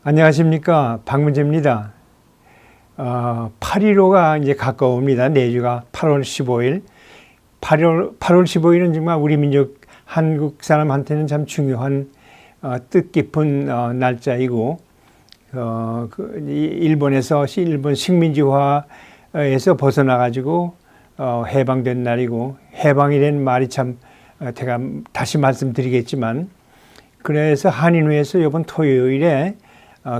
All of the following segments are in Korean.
안녕하십니까, 박문재입니다. 8.15가 이제 가까웁니다. 내주가 8월 15일. 8월 15일은 정말 우리 민족 한국 사람한테는 참 중요한 뜻깊은 날짜이고, 일본에서 일본 식민지화에서 벗어나가지고 해방된 날이고, 해방이 된 말이 참 제가 다시 말씀드리겠지만, 그래서 한인회에서 이번 토요일에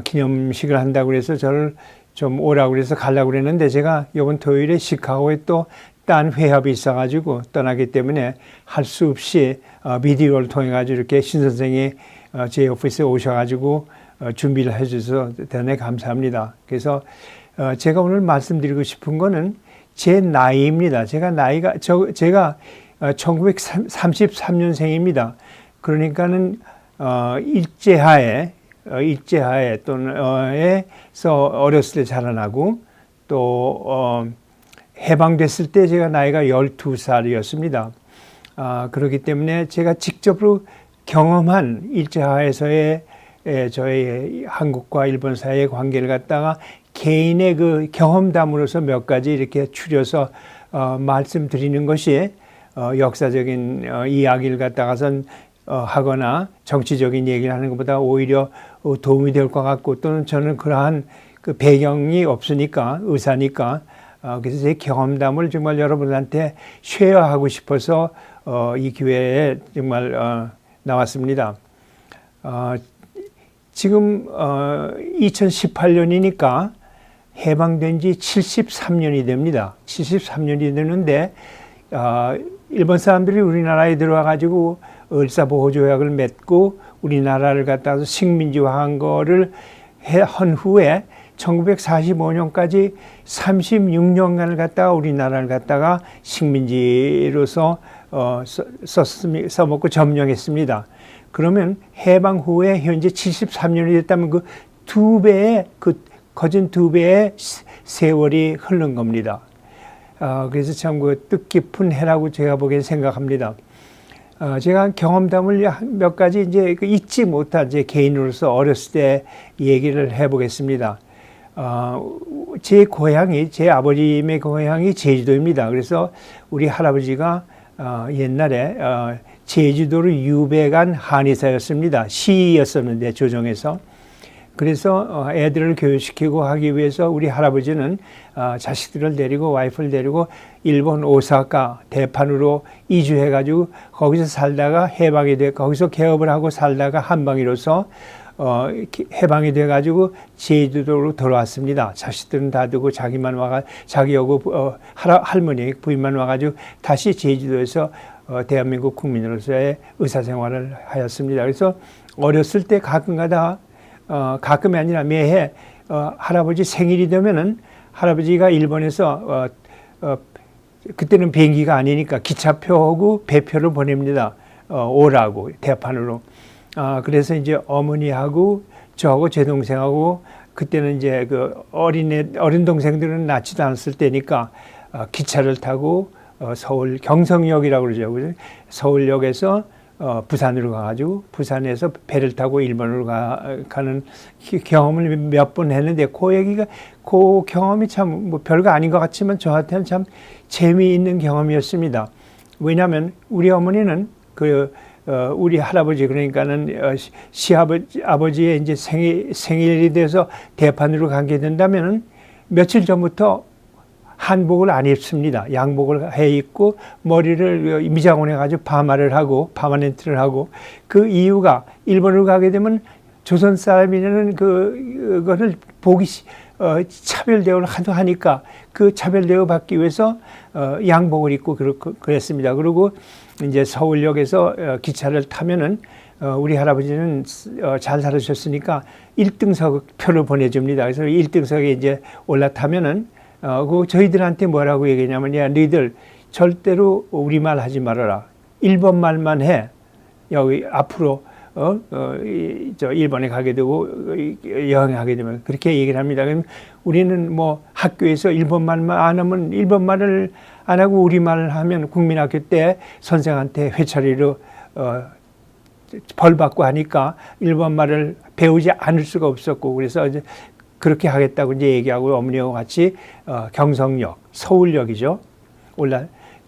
기념식을 한다고 해서 저를 좀 오라고 그래서 가려고 그랬는데, 제가 이번 토요일에 시카고에 또 딴 회합이 있어가지고 떠나기 때문에 할 수 없이 비디오를 통해 가지고 이렇게 신 선생이 제 오피스에 오셔가지고 준비를 해주셔서 대단히 감사합니다. 그래서 제가 오늘 말씀드리고 싶은 거는 제 나이입니다. 제가 1933년생입니다. 그러니까는 일제하에 또는에서 어렸을 때 자라나고 또 해방됐을 때 제가 나이가 12살이었습니다. 그렇기 때문에 제가 직접으로 경험한 일제하에서의 저희 한국과 일본 사이의 관계를 갖다가 개인의 그 경험담으로서 몇 가지 이렇게 추려서 말씀드리는 것이 역사적인 이야기를 갖다가선 하거나 정치적인 얘기를 하는 것보다 오히려 도움이 될 것 같고, 또는 저는 그러한 그 배경이 없으니까, 의사니까, 그래서 제 경험담을 정말 여러분한테 쉐어하고 싶어서 이 기회에 정말 나왔습니다. 지금 2018년이니까 해방된 지 73년이 됩니다. 73년이 되는데 일본 사람들이 우리나라에 들어와 가지고 을사보호조약을 맺고 우리나라를 갖다가 식민지화한 거를 한 후에 1945년까지 36년간을 갖다가 우리나라를 갖다가 식민지로서 써먹고 점령했습니다. 그러면 해방 후에 현재 73년이 됐다면 그 두 배의, 거진 두 배의 세월이 흐른 겁니다. 그래서 참 그 뜻깊은 해라고 제가 보기엔 생각합니다. 제가 경험담을 몇 가지 이제 잊지 못한 제 개인으로서 어렸을 때 얘기를 해보겠습니다. 제 고향이, 제 아버님의 고향이 제주도입니다. 그래서 우리 할아버지가 옛날에 제주도로 유배간 한의사였습니다. 시였었는데 조정에서. 그래서 애들을 교육시키고 하기 위해서 우리 할아버지는 자식들을 데리고 와이프를 데리고 일본 오사카 대판으로 이주해가지고 거기서 살다가 해방이 돼 거기서 개업을 하고 살다가 한방이로서 해방이 돼가지고 제주도로 돌아왔습니다. 자식들은 다 두고 자기만 와가 자기하고 할머니 부인만 와가지고 다시 제주도에서 대한민국 국민으로서의 의사생활을 하였습니다. 그래서 어렸을 때 가끔가다 가끔이 아니라 매해 할아버지 생일이 되면은 할아버지가 일본에서 그때는 비행기가 아니니까 기차표하고 배표를 보냅니다. 오라고 대판으로. 그래서 이제 어머니하고 저하고 제 동생하고 그때는 이제 그 어린 동생들은 낳지도 않았을 때니까 기차를 타고 서울 경성역이라고 그러죠. 서울역에서 부산으로 가가지고 부산에서 배를 타고 일본으로 가는 경험을 몇 번 했는데 그 경험이 참 뭐 별거 아닌 것 같지만 저한테는 참 재미있는 경험이었습니다. 왜냐하면 우리 어머니는 우리 할아버지 그러니까는 아버지의 이제 생일이 돼서 대판으로 가게 된다면은 며칠 전부터 한복을 안 입습니다. 양복을 해 입고 머리를 미장원 해가지고 파마를 하고 파마넨트를 하고, 그 이유가 일본으로 가게 되면 조선 사람이라는 그거를 보기 차별 대우를 하도 하니까 그 차별 대우 받기 위해서 양복을 입고 그랬습니다. 그리고 이제 서울역에서 기차를 타면은 우리 할아버지는 잘 살으셨으니까 1등석 표를 보내줍니다. 그래서 1등석에 이제 올라타면은 저희들한테 뭐라고 얘기했냐면, 야, 너희들 절대로 우리말 하지 말아라. 일본말만 해. 여기 앞으로 일본에 가게 되고 여행하게 되면 그렇게 얘기를 합니다. 그럼 우리는 뭐 학교에서 일본말만 안 하면, 일본말을 안 하고 우리말을 하면 국민학교 때 선생한테 회차리로 벌 받고 하니까 일본말을 배우지 않을 수가 없었고 그래서 이제 그렇게 하겠다고 이제 얘기하고 어머니와 같이 경성역, 서울역이죠.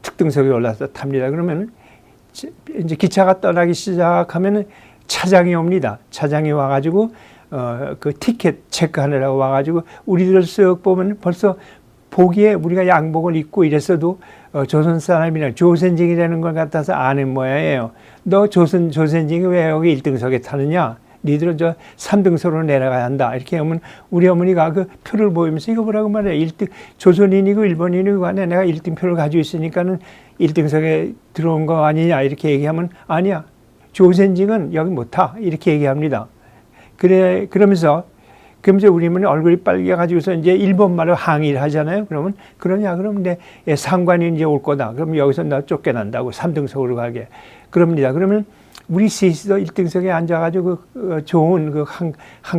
특등석에 올라서 탑니다. 그러면 이제 기차가 떠나기 시작하면은 차장이 옵니다. 차장이 와가지고 그 티켓 체크하느라고 와가지고 우리들 쓱 보면 벌써 보기에 우리가 양복을 입고 이랬어도 조선 사람이랑 조선징이라는 걸 갖다서 아는 모양이에요. 너 조선징이 왜 여기 1등석에 타느냐? 니들은 저 3등석으로 내려가야 한다. 이렇게 하면 우리 어머니가 그 표를 보이면서 이거 뭐라고 말해. 1등, 조선인이고 일본인이고 간에 내가 1등 표를 가지고 있으니까는 1등석에 들어온 거 아니냐. 이렇게 얘기하면 아니야. 조선징은 여기 못 타. 이렇게 얘기합니다. 그러면서 우리 어머니 얼굴이 빨개가지고서 이제 일본말로 항의를 하잖아요. 그러면 그러냐. 그러면 내 상관이 이제 올 거다. 그럼 여기서 나 쫓겨난다고 3등석으로 가게. 그럽니다. 그러면 우리 셋이서 1등석에 앉아가지고 좋은 그 한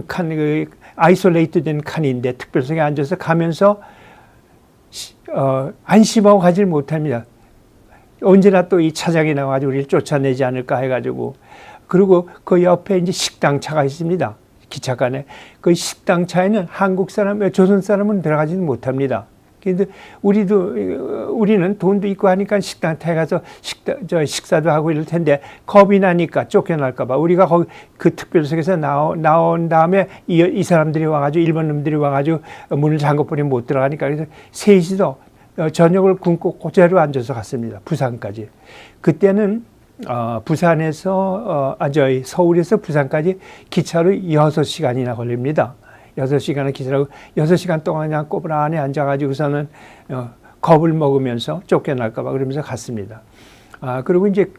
칸, 그 아이솔레이트 된 칸인데 특별석에 앉아서 가면서 안심하고 가지를 못합니다. 언제나 또 이 차장이 나와가지고 우리를 쫓아내지 않을까 해가지고. 그리고 그 옆에 이제 식당차가 있습니다. 기차간에. 그 식당차에는 조선 사람은 들어가지는 못합니다. 근데 우리는 돈도 있고 하니까 식당차에 가서 식사도 하고 이럴 텐데 겁이 나니까 쫓겨날까봐 우리가 거기 그 특별석에서 나온 다음에 이 사람들이 와가지고 일본 놈들이 와가지고 문을 잠궈버리면 못 들어가니까 그래서 셋이서 저녁을 굶고 그대로 앉아서 갔습니다. 부산까지. 그때는 서울에서 부산까지 기차로 6시간이나 걸립니다. 6시간을 기차라고 6시간 동안 그냥 꼬부라안에 앉아가지고서는 겁을 먹으면서 쫓겨날까봐 그러면서 갔습니다. 그리고 이제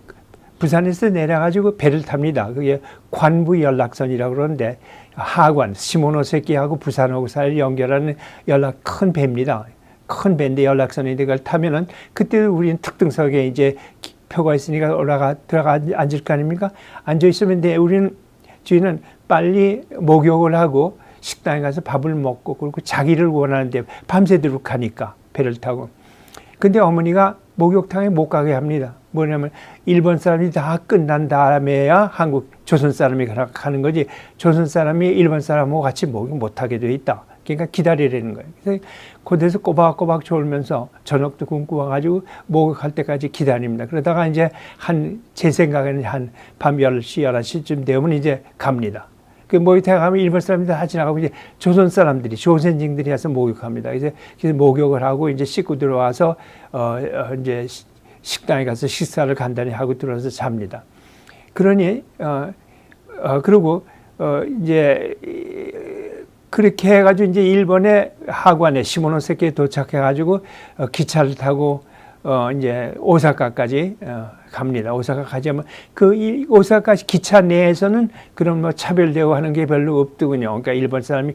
부산에서 내려가지고 배를 탑니다. 그게 관부 연락선이라고 그러는데 하관, 시모노세키하고 부산하고 사이를 연결하는 큰 배입니다. 큰 배인데 연락선인데 그걸 타면은 그때 우리는 특등석에 이제 표가 있으니까 들어가 앉을 거 아닙니까? 앉아 있으면 돼. 저희는 빨리 목욕을 하고 식당에 가서 밥을 먹고 그리고 자기를 원하는데 밤새도록 가니까 배를 타고. 근데 어머니가 목욕탕에 못 가게 합니다. 뭐냐면 일본 사람이 다 끝난 다음에야 조선 사람이 가는 거지 조선 사람이 일본 사람하고 같이 목욕 못 하게 돼 있다. 그러니까 기다리라는 거예요. 그래서 그곳에서 꼬박꼬박 졸면서 저녁도 굶고 와가지고 목욕할 때까지 기다립니다. 그러다가 이제 제 생각에는 한 밤 10시, 11시쯤 되면 이제 갑니다. 그 목욕탕에 가면 일본 사람들이 다 지나가고 이제 조선 사람들이, 조선징들이 와서 목욕합니다. 그래서 목욕을 하고 이제 씻고 들어와서, 이제 식당에 가서 식사를 간단히 하고 들어와서 잡니다. 그러니, 그리고, 이제, 그렇게 해가지고 이제 일본의 하관에 시모노세키에 도착해가지고 기차를 타고 이제 오사카까지 갑니다. 오사카까지 하면 오사카 기차 내에서는 그런 뭐 차별되고 하는 게 별로 없더군요. 그러니까 일본 사람이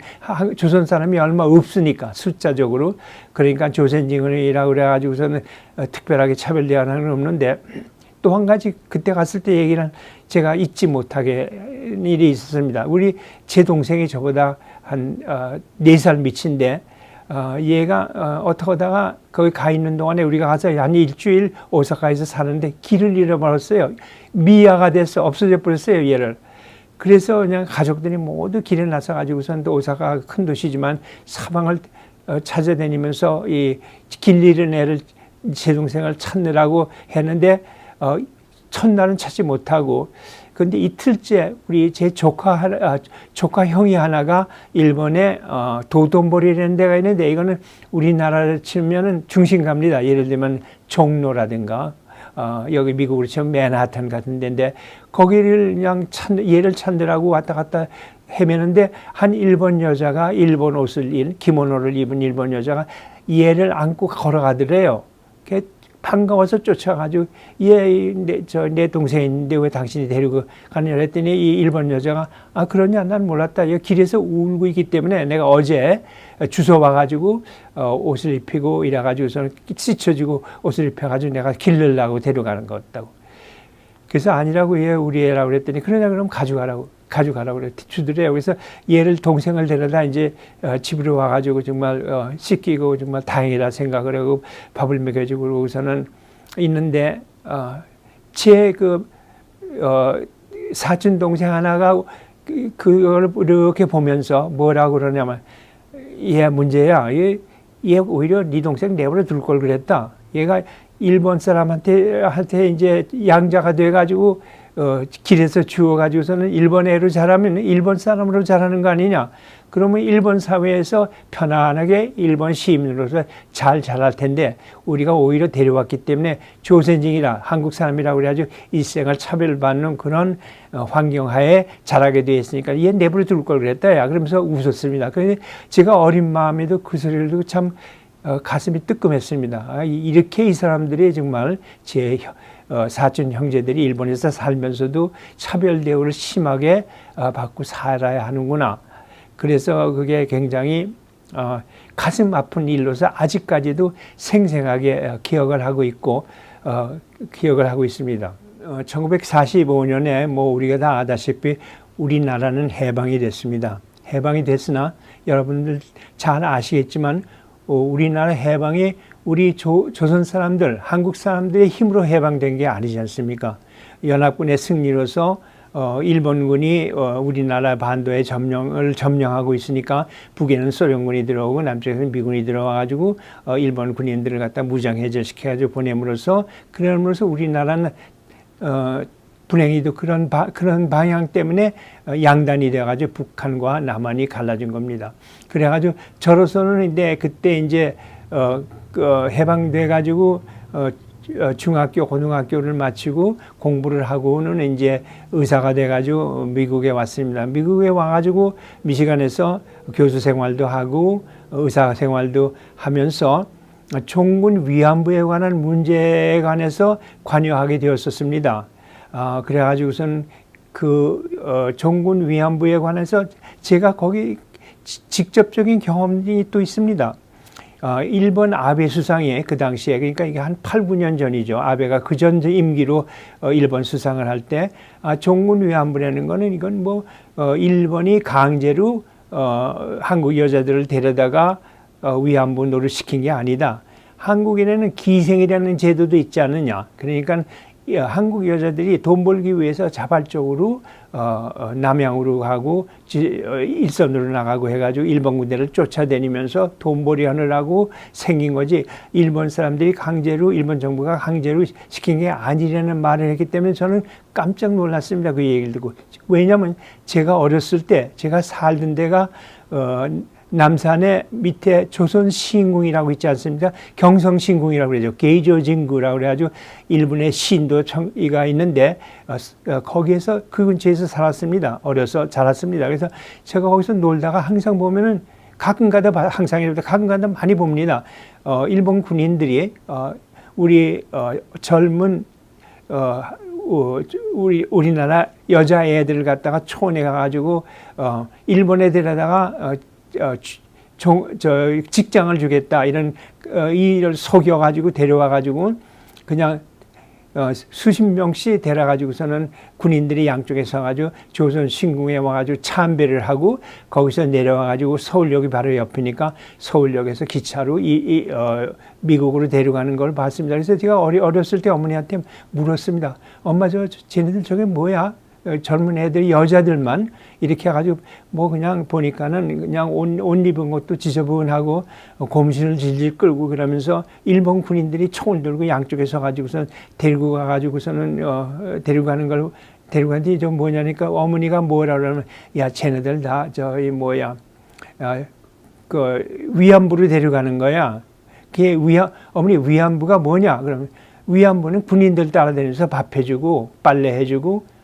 조선 사람이 얼마 없으니까 숫자적으로 그러니까 조선징이라고 그래가지고서는 특별하게 차별되고 하는 건 없는데 또 한 가지 그때 갔을 때 얘기는 제가 잊지 못하게 일이 있었습니다. 제 동생이 저보다 한 4살 밑인데 얘가 어떻게 하다가 거기 가 있는 동안에 우리가 가서 한 일주일 오사카에서 사는데 길을 잃어버렸어요. 미아가 돼서 없어져 버렸어요, 얘를. 그래서 그냥 가족들이 모두 길에 나서 가지고선 또 오사카 큰 도시지만 사방을 찾아다니면서 이 길 잃은 애를 제 동생을 찾느라고 했는데 첫날은 찾지 못하고 근데 이틀째 제 조카 형이 하나가 일본에 도톤보리라는 데가 있는데 이거는 우리나라를 치면은 중심가입니다. 예를 들면 종로라든가 여기 미국으로 치면 맨하탄 같은 데인데 거기를 그냥 얘를 찾느라고 왔다 갔다 헤매는데 한 일본 여자가 일본 기모노를 입은 일본 여자가 얘를 안고 걸어가더래요. 반가워서 쫓아가지고 내 동생인데 왜 당신이 데리고 가느냐 했더니 이 일본 여자가 그러냐 난 몰랐다. 길에서 울고 있기 때문에 내가 어제 주워 와가지고 옷을 입히고 이래가지고서는 찢혀지고 옷을 입혀가지고 내가 길르려고 데려가는 것 같다고. 그래서 아니라고 얘 우리 애라고 그랬더니 그러냐 그럼 가져가라고 그래 주더래요. 그래서 얘를 동생을 데려다 이제 집으로 와가지고 정말 씻기고 정말 다행이다 생각을 하고 밥을 먹여주고 그러고서는 있는데 제 사촌 동생 하나가 그걸 이렇게 보면서 뭐라고 그러냐면, 얘 문제야. 얘 오히려 네 동생 내버려 둘 걸 그랬다. 얘가 일본 사람한테 이제 양자가 돼가지고 길에서 주워가지고서는 일본 애로 자라면 일본 사람으로 자라는 거 아니냐. 그러면 일본 사회에서 편안하게 일본 시민으로서 잘 자랄 텐데 우리가 오히려 데려왔기 때문에 조선인이라 한국 사람이라고 그래가지고 일생을 차별받는 그런 환경하에 자라게 되어 있으니까 얘 내버려 둘 걸 그랬다. 야. 그러면서 웃었습니다. 그런데 제가 어린 마음에도 그 소리를 듣고 참 가슴이 뜨끔했습니다. 이렇게 이 사람들이 정말 제 사촌 형제들이 일본에서 살면서도 차별 대우를 심하게 받고 살아야 하는구나. 그래서 그게 굉장히 가슴 아픈 일로서 아직까지도 생생하게 기억을 하고 있고 기억을 하고 있습니다. 1945년에 뭐 우리가 다 아다시피 우리나라는 해방이 됐습니다. 해방이 됐으나 여러분들 잘 아시겠지만 우리나라 해방이 우리 조선 사람들, 한국 사람들의 힘으로 해방된 게 아니지 않습니까? 연합군의 승리로서 일본군이 우리나라 반도의 점령하고 있으니까 북에는 소련군이 들어오고 남쪽에는 미군이 들어와가지고 일본 군인들을 갖다 무장해제시켜가지고 보냄으로써 그럼으로써 우리나라는 불행히도 그런 방향 때문에 양단이 돼가지고 북한과 남한이 갈라진 겁니다. 그래가지고 저로서는 그때 이제 해방돼가지고 중학교, 고등학교를 마치고 공부를 하고는 이제 의사가 돼가지고 미국에 왔습니다. 미국에 와가지고 미시간에서 교수 생활도 하고 의사 생활도 하면서 종군 위안부에 관한 문제에 관해서 관여하게 되었었습니다. 그래가지고선 종군 위안부에 관해서 제가 거기 직접적인 경험이 또 있습니다. 일본 아베 수상이 그 당시에, 그러니까 이게 한 8, 9년 전이죠. 아베가 그 전 임기로 일본 수상을 할 때, 종군 위안부라는 거는 이건 뭐, 일본이 강제로, 한국 여자들을 데려다가 위안부 노릇시킨 게 아니다. 한국에는 기생이라는 제도도 있지 않느냐. 그러니까 한국 여자들이 돈 벌기 위해서 자발적으로 남양으로 가고 일선으로 나가고 해가지고 일본 군대를 쫓아다니면서 돈벌이 하느라고 생긴 거지, 일본 사람들이 강제로, 일본 정부가 강제로 시킨 게 아니라는 말을 했기 때문에 저는 깜짝 놀랐습니다. 그 얘기를 듣고. 왜냐하면 제가 어렸을 때 제가 살던 데가 남산에 밑에 조선시인궁이라고 있지 않습니까? 경성시인궁이라고 그러죠. 게이조진구라고 그래가지고 일본의 신도가 있는데 거기에서 그 근처에서 살았습니다. 어려서 자랐습니다. 그래서 제가 거기서 놀다가 항상 보면은 가끔가다 많이 봅니다. 일본 군인들이 우리 젊은 우리나라 여자애들을 갖다가 초원에 가가지고 일본에 데려다가 직장을 주겠다 이런 일을 속여가지고 데려와가지고 그냥 수십 명씩 데려가지고서는 군인들이 양쪽에 서가지고 조선 신궁에 와가지고 참배를 하고 거기서 내려와가지고 서울역이 바로 옆이니까 서울역에서 기차로 미국으로 데려가는 걸 봤습니다. 그래서 제가 어렸을 때 어머니한테 물었습니다. 엄마 쟤네들 저게 뭐야? 젊은 애들이 여자들만 이렇게 해가지고 뭐 그냥 보니까는 그냥 옷 입은 것도 지저분하고 곰신을 질질 끌고 그러면서 일본 군인들이 총을 들고 양쪽에 서가지고선 데리고 가가지고서는 데리고 가는데 좀 뭐냐니까 어머니가 뭐라 그러면 야 쟤네들 다 그 위안부로 데려가는 거야. 그게 어머니 위안부가 뭐냐? 그러면 위안부는 군인들 따라다니면서 밥 해주고 빨래 해주고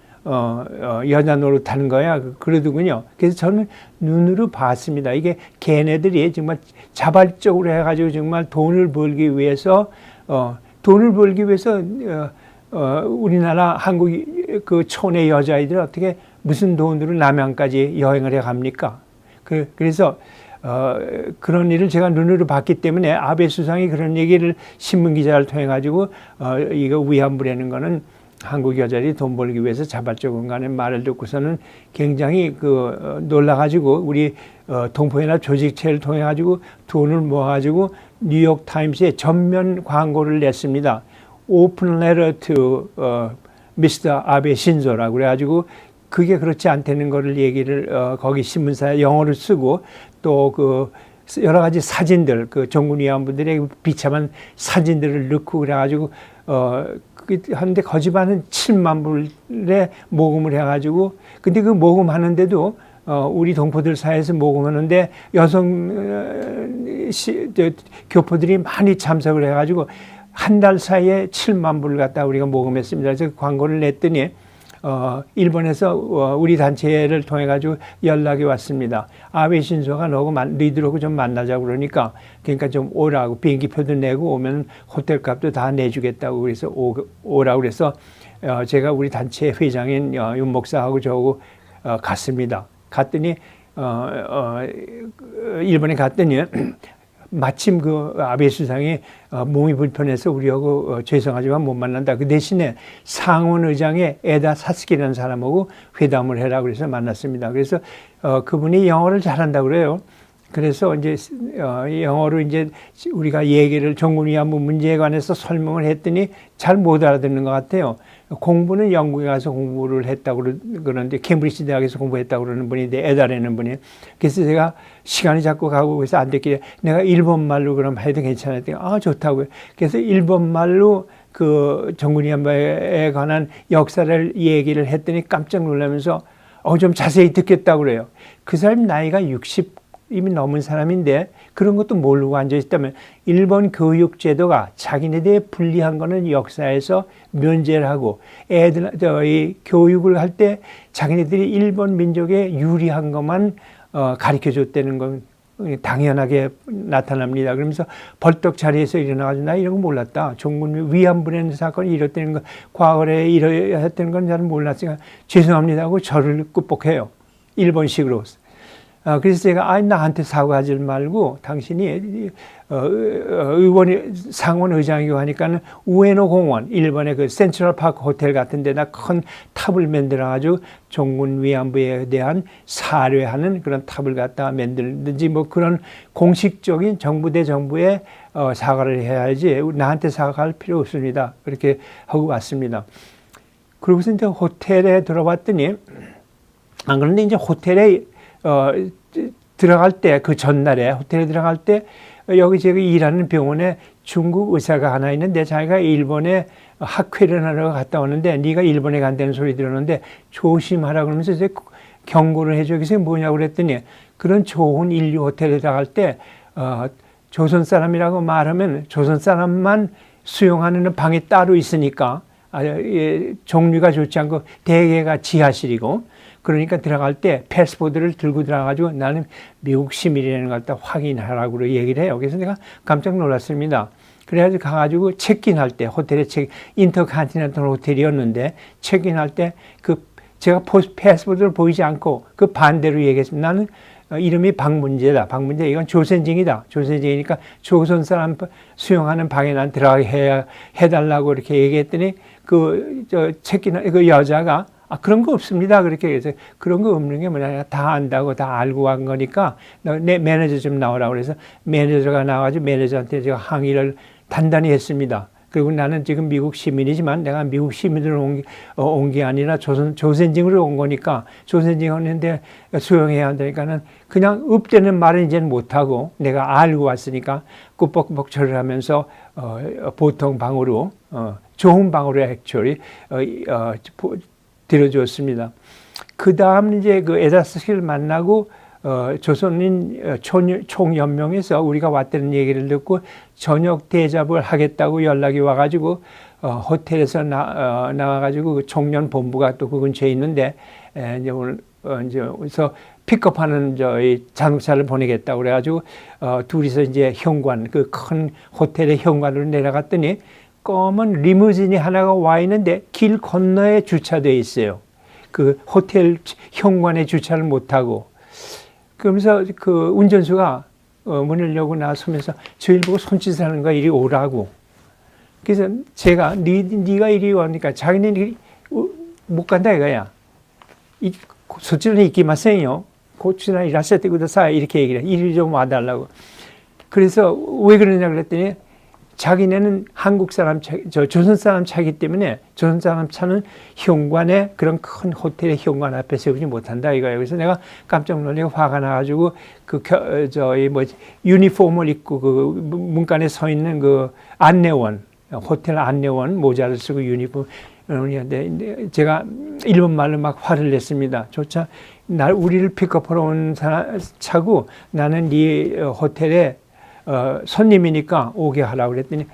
여자 노릇하는 거야. 그러더군요. 그래서 저는 눈으로 봤습니다. 이게 걔네들이 정말 자발적으로 해가지고 정말 돈을 벌기 위해서 우리나라 한국 그 촌의 여자아이들 어떻게 무슨 돈으로 남양까지 여행을 해 갑니까? 그래서 그런 일을 제가 눈으로 봤기 때문에 아베 수상이 그런 얘기를 신문 기자를 통해 가지고 이거 위안부라는 거는 한국 여자들이 돈 벌기 위해서 자발적인 간의 말을 듣고서는 굉장히 놀라가지고 우리 동포연합 조직체를 통해 가지고 돈을 모아가지고 뉴욕 타임스에 전면 광고를 냈습니다. Open letter to 미스터 아베 신조라고 그래가지고 그게 그렇지 않다는 거를 얘기를 거기 신문사에 영어를 쓰고 또 그 여러 가지 사진들 그 정군 위안부들의 비참한 사진들을 넣고 그래가지고 하는데 거짓말은 7만 불에 모금을 해가지고 근데 그 모금하는데도 우리 동포들 사이에서 모금하는데 여성 교포들이 많이 참석을 해가지고 한 달 사이에 7만 불을 갖다 우리가 모금했습니다. 그래서 광고를 냈더니 일본에서 우리 단체를 통해 가지고 연락이 왔습니다. 아베 신조가 너희들하고 좀 만나자고 그러니까 좀 오라고 비행기표도 내고 오면 호텔 값도 다 내주겠다고 그래서 오라고 그래서 제가 우리 단체 회장인 윤 목사하고 저하고 갔습니다. 갔더니 일본에 갔더니 마침 그 아베 수상이 몸이 불편해서 우리하고 죄송하지만 못 만난다. 그 대신에 상원 의장의 에다 사스키라는 사람하고 회담을 해라 그래서 만났습니다. 그래서 그분이 영어를 잘한다고 그래요. 그래서 이제 영어로 이제 우리가 얘기를 정군 위안부 문제에 관해서 설명을 했더니 잘 못 알아듣는 것 같아요. 공부는 영국에 가서 공부를 했다고 그러는데 캠브리지 대학에서 공부했다고 그러는 분인데 에다라는 분이 그래서 제가 시간이 자꾸 가고 그래서 안 됐길래 내가 일본말로 그럼 해도 괜찮았더니 좋다고요. 그래서 일본말로 그 정군 위안부에 관한 역사를 얘기를 했더니 깜짝 놀라면서 좀 자세히 듣겠다고 그래요. 그 사람 나이가 60 이미 넘은 사람인데 그런 것도 모르고 앉아있다면 일본 교육 제도가 자기네들에 불리한 거는 역사에서 면제를 하고 저희 교육을 할 때 자기네들이 일본 민족에 유리한 것만 가르쳐 줬다는 건 당연하게 나타납니다. 그러면서 벌떡 자리에서 일어나가지고 나 이런 거 몰랐다. 정군 위안부라는 사건이 이렇다는 거 과거에 이랬다는 건 잘 몰랐으니까 죄송합니다 하고 저를 꾹복해요. 일본식으로. 그래서 제가 나한테 사과하지 말고 당신이 상원 의장이고 하니까는 우에노 공원 일본의 그 센트럴 파크 호텔 같은 데다 큰 탑을 만들어가지고 정군 위안부에 대한 사죄하는 그런 탑을 갖다 만들든지 뭐 그런 공식적인 정부 대 정부에 사과를 해야지 나한테 사과할 필요 없습니다. 그렇게 하고 왔습니다. 그러고서 이제 호텔에 들어봤더니 그런데 이제 호텔에 들어갈 때 그 전날에 호텔에 들어갈 때 여기 제가 일하는 병원에 중국 의사가 하나 있는데 자기가 일본에 학회를 하러 갔다 오는데 네가 일본에 간다는 소리 들었는데 조심하라 그러면서 이제 경고를 해줘. 그게 뭐냐고 그랬더니 그런 좋은 인류 호텔에 들어갈 때 조선 사람이라고 말하면 조선 사람만 수용하는 방이 따로 있으니까 종류가 좋지 않고 대개가 지하실이고 그러니까 들어갈 때 패스포드를 들고 들어가가지고 나는 미국 시민이라는 걸 다 확인하라고 얘기를 해요. 그래서 내가 깜짝 놀랐습니다. 그래가지고 가가지고 체크인할 때 호텔에 인터컨티넨탈 호텔이었는데 체크인할 때 제가 패스포드를 보이지 않고 그 반대로 얘기했습니다. 나는 이름이 박문재다. 박문재 이건 조선징이다. 조선징이니까 조선 사람 수용하는 방에 난 들어가게 해달라고 이렇게 얘기했더니 체크인 그 여자가 그런 거 없습니다. 그렇게 해서 그런 거 없는 게 뭐냐. 다 안다고 다 알고 간 거니까 내 매니저 좀 나오라고 그래서 매니저가 나와가지고 매니저한테 제가 항의를 단단히 했습니다. 그리고 나는 지금 미국 시민이지만 내가 미국 시민으로 온 게 아니라 조선징으로 온 거니까 조선징 왔는데 수용해야 한다니까는 그냥 없다는 말은 이제는 못하고 내가 알고 왔으니까 꾸벅꾸벅 절을 하면서 보통 방으로 좋은 방으로 액츄얼리 들어주었습니다. 그 다음 이제 그 에다스키를 만나고 조선인 총연맹에서 우리가 왔다는 얘기를 듣고 저녁 대접을 하겠다고 연락이 와가지고 호텔에서 나와가지고 그 총련 본부가 또 그 근처에 있는데 이제 오늘 그래서 픽업하는 저희 자동차를 보내겠다고 그래가지고 둘이서 이제 현관 그 큰 호텔의 현관으로 내려갔더니 검은 리무진이 하나가 와 있는데 길 건너에 주차되어 있어요. 그 호텔 현관에 주차를 못하고. 그러면서 그 운전수가 문을 열고 나서면서 저희를 보고 손짓을 하는 거야. 이리 오라고. 그래서 제가 네가 이리 오니까 자기는 못 간다 이거야. 소치는 있기 마세요. 고추나 이라세테 구다사이 이렇게 얘기를 해. 이리 좀 와달라고. 그래서 왜 그러냐 그랬더니 자기네는 한국 사람 차, 조선 사람 차이기 때문에 조선 사람 차는 현관에 그런 큰 호텔의 현관 앞에 세우지 못한다 이거예요. 그래서 내가 깜짝 놀라고 화가 나가지고 유니폼을 입고 그 문간에 서 있는 그 안내원, 호텔 안내원 모자를 쓰고 유니폼 근데 제가 일본 말로 막 화를 냈습니다. 조차 우리를 픽업하러 온 차고 나는 네 호텔에 손님이니까 오게 하라고 그랬더니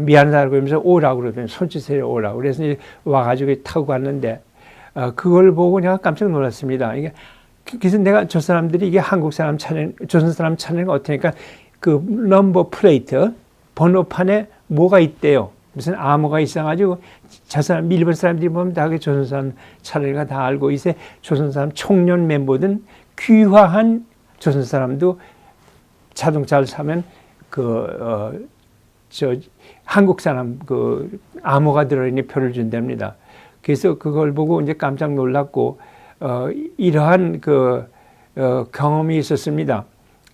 미안하다고 그러면서 오라고 그러더니 손짓에 오라고 그래서 와가지고 타고 갔는데 그걸 보고 내가 깜짝 놀랐습니다. 이게 그래서 내가 저 사람들이 이게 한국 사람 차량, 조선 사람 차량이 어떠니까 그 넘버 플레이트 번호판에 뭐가 있대요. 무슨 암호가 있어가지고 저 사람 일본 사람들이 보면 다 그 조선 사람 차량을 다 알고 이제 조선 사람 청년 멤버든 귀화한 조선 사람도 자동차를 사면 한국 사람 그 암호가 들어있는 표를 준답니다. 그래서 그걸 보고 이제 깜짝 놀랐고 이러한 경험이 있었습니다.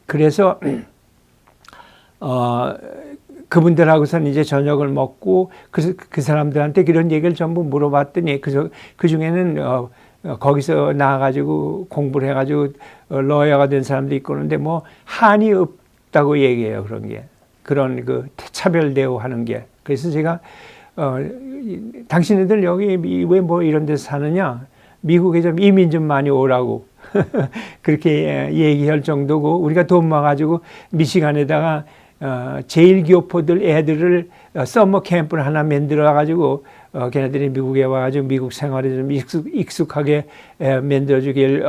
그래서 그분들하고서는 이제 저녁을 먹고 그 사람들한테 그런 얘기를 전부 물어봤더니 그 중에는 거기서 나와가지고 공부를 해가지고 러여가 된 사람도 있고 그런데 뭐 한이 없다고 얘기해요. 그런 그 차별 대우하는 게. 그래서 제가 당신네들 여기 왜 뭐 이런 데서 사느냐? 미국에 좀 이민 좀 많이 오라고 그렇게 얘기할 정도고 우리가 돈 모아가지고 미시간에다가 제1교포들 애들을 서머 캠프를 하나 만들어가지고 걔네들이 미국에 와가지고 미국 생활에 좀 익숙하게 만들어주길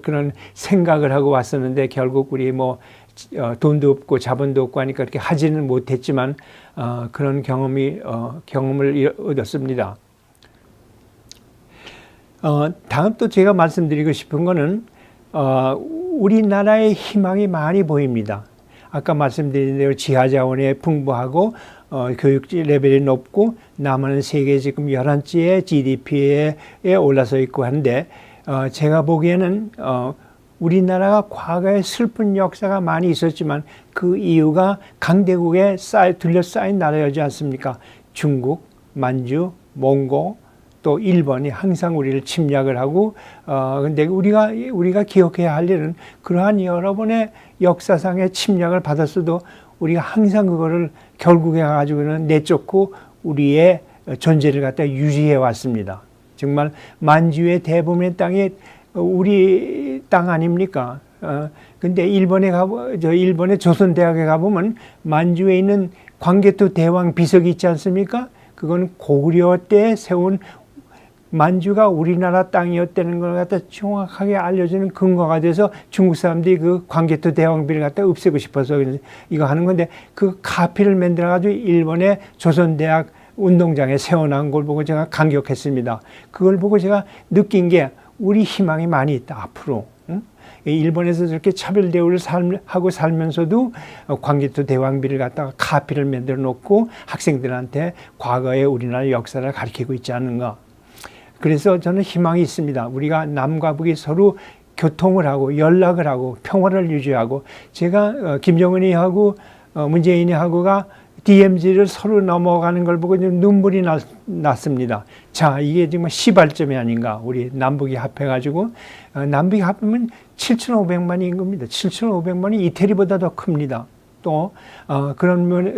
그런 생각을 하고 왔었는데 결국 우리 뭐 돈도 없고 자본도 없고 하니까 그렇게 하지는 못했지만 그런 경험을 얻었습니다. 다음 또 제가 말씀드리고 싶은 거는 우리나라의 희망이 많이 보입니다. 아까 말씀드린 대로 지하자원이 풍부하고 교육 레벨이 높고 남한은 세계 지금 11째의 GDP에 올라서 있고 한데 제가 보기에는 우리나라가 과거에 슬픈 역사가 많이 있었지만 그 이유가 강대국에 둘러싸인 나라였지 않습니까? 중국, 만주, 몽고 또 일본이 항상 우리를 침략을 하고 근데 우리가 기억해야 할 일은 그러한 여러 번의 역사상의 침략을 받았어도 우리가 항상 그거를 결국에 가지고는 내쫓고 우리의 존재를 갖다 유지해 왔습니다. 정말 만주의 대부분의 땅이 우리 땅 아닙니까? 근데 일본의 조선대학에 가보면 만주에 있는 광개토 대왕 비석이 있지 않습니까? 그건 고구려 때 세운 만주가 우리나라 땅이었다는 걸 갖다 정확하게 알려주는 근거가 돼서 중국 사람들이 그 광개토 대왕비를 갖다 없애고 싶어서 이거 하는 건데 그 카피를 만들어가지고 일본의 조선대학 운동장에 세워놓은 걸 보고 제가 감격했습니다. 그걸 보고 제가 느낀 게 우리 희망이 많이 있다 앞으로. 일본에서 저렇게 차별 대우를 하고 살면서도 광개토 대왕비를 갖다가 카피를 만들어 놓고 학생들한테 과거의 우리나라 역사를 가르치고 있지 않는가. 그래서 저는 희망이 있습니다. 우리가 남과 북이 서로 교통을 하고 연락을 하고 평화를 유지하고 제가 김정은이 하고 문재인이 하고가 DMZ를 서로 넘어가는 걸 보고 눈물이 났습니다. 자, 이게 정말 시발점이 아닌가. 우리 남북이 합해가지고 남북이 합하면 7,500만 인구입니다. 7,500만이 이태리보다 더 큽니다. 또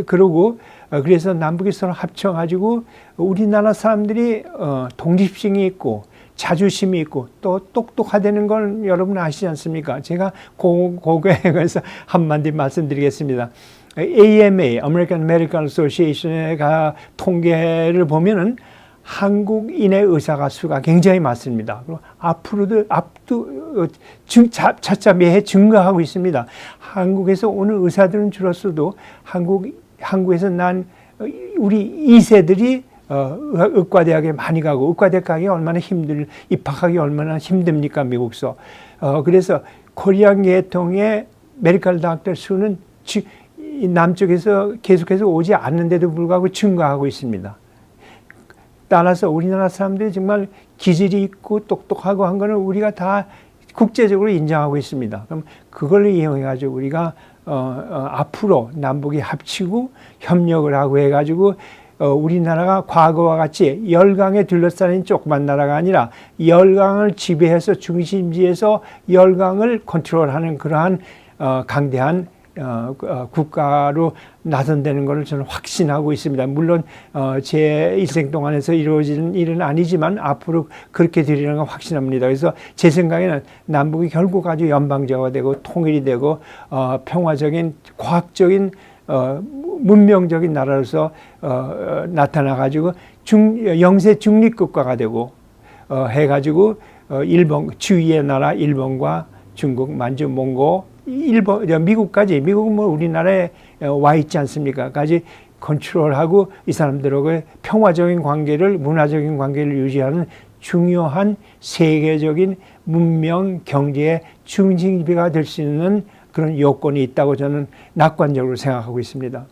그러고 그래서 남북이 서로 합쳐가지고 우리나라 사람들이 독립심이 있고 자주심이 있고 또 똑똑하다는 건 여러분 아시지 않습니까? 제가 그거에 관해서 한마디 말씀드리겠습니다. AMA, American Medical Association의 통계를 보면은 한국인의 의사가 수가 굉장히 많습니다. 그리고 앞으로도 차차 매해 증가하고 있습니다. 한국에서 오는 의사들은 줄었어도 한국에서 난 우리 2세들이 의과대학에 많이 가고 의과대학 가기 얼마나 입학하기 얼마나 힘듭니까 미국서. 그래서 코리안 계통의 메디컬 닥터 수는 남쪽에서 계속해서 오지 않는데도 불구하고 증가하고 있습니다. 따라서 우리나라 사람들이 정말 기질이 있고 똑똑하고 한 거는 우리가 다 국제적으로 인정하고 있습니다. 그럼 그걸 이용해 가지고 우리가 앞으로 남북이 합치고 협력을 하고 해가지고 우리나라가 과거와 같이 열강에 둘러싸인 조그만 나라가 아니라 열강을 지배해서 중심지에서 열강을 컨트롤하는 그러한 강대한 국가로 나선다는 것을 저는 확신하고 있습니다. 물론 제 일생 동안에서 이루어지는 일은 아니지만 앞으로 그렇게 되리라는 걸 확신합니다. 그래서 제 생각에는 남북이 결국 아주 연방제가 되고 통일이 되고 평화적인 과학적인 문명적인 나라로서 나타나가지고 영세 중립국가가 되고 해가지고 일본 주위의 나라 일본과 중국, 만주, 몽고, 미국까지 미국은 뭐 우리나라에 와 있지 않습니까? 까지 컨트롤하고 이 사람들하고의 평화적인 관계를 문화적인 관계를 유지하는 중요한 세계적인 문명 경제의 중심지가 될 수 있는 그런 요건이 있다고 저는 낙관적으로 생각하고 있습니다.